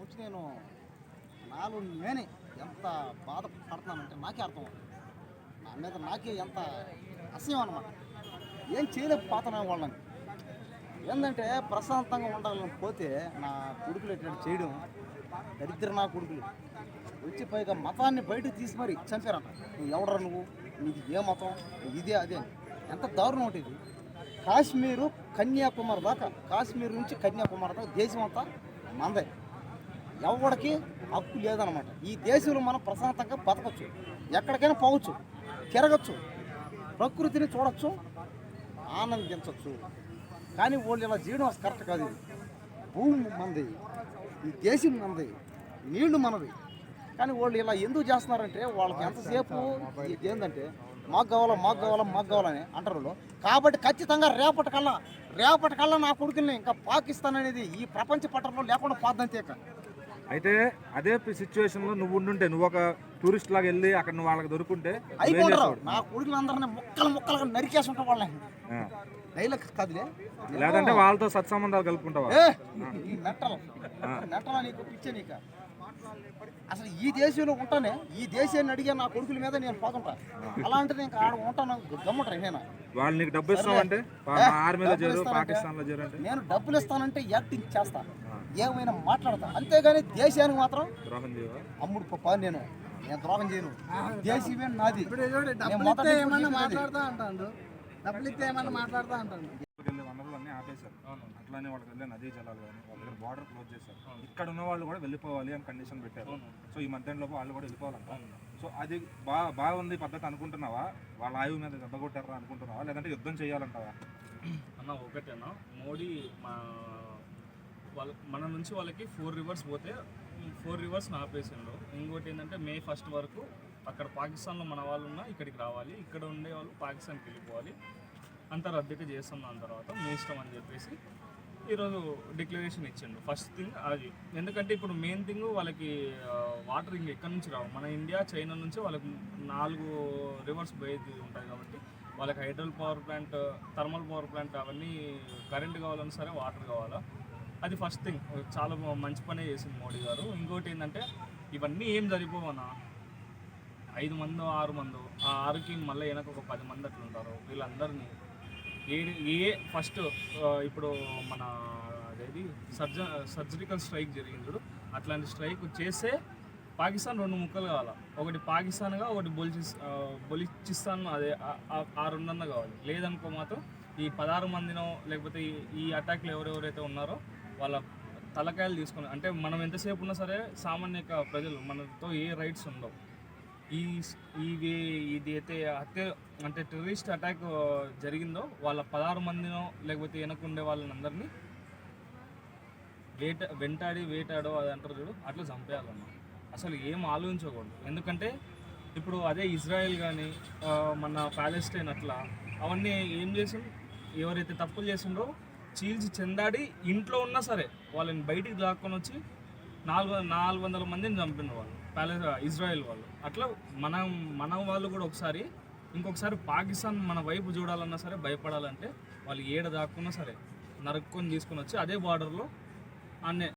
గురించి నేను నాలో నేనే ఎంత బాధపడుతున్నానంటే నాకే అర్థం అవుతుంది. నా మీద నాకే ఎంత అసహ్యం అనమాట. ఏం చేయలేకపోతున్నాను వాళ్ళని. ఏంటంటే ప్రశాంతంగా ఉండాలని పోతే నా కొడుకులు ఎట్లా చేయడం దరిద్ర నా కొడుకులు వచ్చి పైగా మతాన్ని బయటకు తీసి మరి చంపారంట. నువ్వు ఎవడరా, నువ్వు నీది ఏ మతం, ఇదే అదే అని. ఎంత దారుణం ఉంటుంది. కాశ్మీరు కన్యాకుమారి దాకా, కాశ్మీర్ నుంచి కన్యాకుమారి దాకా దేశం అంతా మందే. ఎవడికి హక్కు లేదనమాట. ఈ దేశంలో మనం ప్రశాంతంగా బతకచ్చు, ఎక్కడికైనా పోవచ్చు, తిరగచ్చు, ప్రకృతిని చూడొచ్చు, ఆనందించవచ్చు. కానీ వాళ్ళు ఇలా చేయడం అసలు కరెక్ట్ కాదు. ఇది భూమి మనది, ఈ దేశం మనది, నీళ్లు మనది. కానీ వాళ్ళు ఇలా ఎందుకు చేస్తున్నారంటే వాళ్ళకి ఎంతసేపు ఏంటంటే మాకు కావాలని అంటారు వాళ్ళు. కాబట్టి ఖచ్చితంగా రేపటికల్లా నా కొడుకుల్ని ఇంకా పాకిస్తాన్ అనేది ఈ ప్రపంచ పట్టణంలో లేకుండా పోద్దంతే. అయితే అదే సిచ్యువేషన్లో నువ్వు ఉండుంటే, నువ్వు ఒక టూరిస్ట్ లాగా వెళ్ళి అక్కడ నువ్వు వాళ్ళకి దొరుకుంటే అయిపోతారు. నా కొడుకులందరినీ ముక్కలుగా నరికేసి ఉంటాం వాళ్ళని. డైలాగ్ కాదులే, లేదంటే వాళ్ళతో సత్సంబంధాలు కలుపుకుంటావా? నెట్టలా నీకు పిచ్చే నీక. అసలు ఈ దేశంలో ఉంటానే, ఈ దేశాన్ని అడిగే నా కొడుకుల మీద నేను పోతుంటా. అలాంటిది ఇంకా ఆడ ఉంటాను గమ్ముంటారు. నేను వాళ్ళు నీకు డబ్బు ఇస్తామంటే ఆర్మీలో చేరు, పాకిస్తాన్లో చేరు అంటే నేను డబ్బులు ఇస్తానంటే యాక్టింగ్ చేస్తా, ఏమైనా మాట్లాడతా. అంతేగాని దేశానికి మాత్రం ద్రోహం చేయవా? అమ్ముడు పప్ప నేను ద్రోహం చేయను. దేశమే నాది. మాట్లాడతా అంటాడు, డబ్బులు ఇస్తే ఏమన్నా మాట్లాడతా అంటాడు. వనరులన్నీ ఆపేశారు. అట్లానే వాళ్ళకి వెళ్ళే నదీ జలాలు కానీ వాళ్ళ దగ్గర బార్డర్ క్లోజ్ చేశారు. ఇక్కడ ఉన్న వాళ్ళు కూడా వెళ్ళిపోవాలి అని కండిషన్ పెట్టారు. సో ఈ మధ్యలో వాళ్ళు కూడా వెళ్ళిపోవాలంట. సో అది బాగుంది పద్ధతి అనుకుంటున్నావా? వాళ్ళ ఆయువు మీద దెబ్బ కొట్టారా అనుకుంటున్నావా, లేదంటే యుద్ధం చేయాలంటావా? అన్న ఒకటేనా, మోడీ మన నుంచి వాళ్ళకి 4 రివర్స్ పోతే 4 రివర్స్ ఆపేసిండు. ఇంకోటి ఏంటంటే May 1 వరకు అక్కడ పాకిస్తాన్లో మన వాళ్ళు ఉన్నా ఇక్కడికి రావాలి, ఇక్కడ ఉండే వాళ్ళు పాకిస్తాన్కి వెళ్ళిపోవాలి, అంత రద్దయితే చేస్తాం. దాని తర్వాత మీ ఇష్టం అని చెప్పేసి ఈరోజు డిక్లరేషన్ ఇచ్చిండు. ఫస్ట్ థింగ్ అది. ఎందుకంటే ఇప్పుడు మెయిన్ థింగ్ వాళ్ళకి వాటర్ ఇంక ఎక్కడి నుంచి రావు, మన ఇండియా చైనా నుంచి వాళ్ళకి 4 రివర్స్ పోయేది ఉంటాయి. కాబట్టి వాళ్ళకి hydral power plant, thermal power plant అవన్నీ కరెంట్ కావాలన్నా సరే వాటర్ కావాలా. అది ఫస్ట్ థింగ్. చాలా మంచి పనే చేసింది మోడీ గారు. ఇంకోటి ఏంటంటే ఇవన్నీ ఏం సరిపోవన్నా, 5 మందో 6 మందో, ఆ 6కి మళ్ళీ వెనక ఒక 10 మంది అట్లా ఉంటారు. వీళ్ళందరినీ ఫస్ట్ ఇప్పుడు మన అదేది సర్జికల్ స్ట్రైక్ జరిగింది చూడు, అట్లాంటి స్ట్రైక్ చేస్తే పాకిస్తాన్ 2 ముక్కలు కావాలా. ఒకటి పాకిస్తాన్గా, ఒకటి బొలిచిస్తాన్, అదే ఆ 2 కావాలి. లేదనుకో మాత్రం ఈ 16 మందినో లేకపోతే ఈ అటాక్లు ఎవరెవరైతే ఉన్నారో వాళ్ళ తలకాయలు తీసుకొని, అంటే మనం ఎంతసేపు ఉన్నా సరే సామాన్య ప్రజలు మనతో ఏ రైట్స్ ఉండవు. ఇది అయితే అంటే టెర్రరిస్ట్ అటాక్ జరిగిందో వాళ్ళ 16 మందినో లేకపోతే వెనకుండే వాళ్ళని అందరినీ వేటాడో అది అంటారు చూడు, అట్లా చంపేయాలన్నమాట. అసలు ఏం ఆలోచించకూడదు. ఎందుకంటే ఇప్పుడు అదే ఇజ్రాయెల్ కానీ మన ప్యాలెస్టైన్ అట్లా అవన్నీ ఏం చేసిండు, ఎవరైతే తప్పులు చేసిండో చీల్చి చెందాడి ఇంట్లో ఉన్నా సరే వాళ్ళని బయటికి దాక్కొని వచ్చి 400 మందిని చంపిన వాళ్ళు ఇజ్రాయెల్ వాళ్ళు. అట్లా మన వాళ్ళు కూడా ఇంకొకసారి పాకిస్తాన్ మన వైపు చూడాలన్నా సరే భయపడాలంటే వాళ్ళు ఏడ దాక్కున్నా సరే నరుక్కొని తీసుకొని వచ్చి అదే బార్డర్లో అన్నే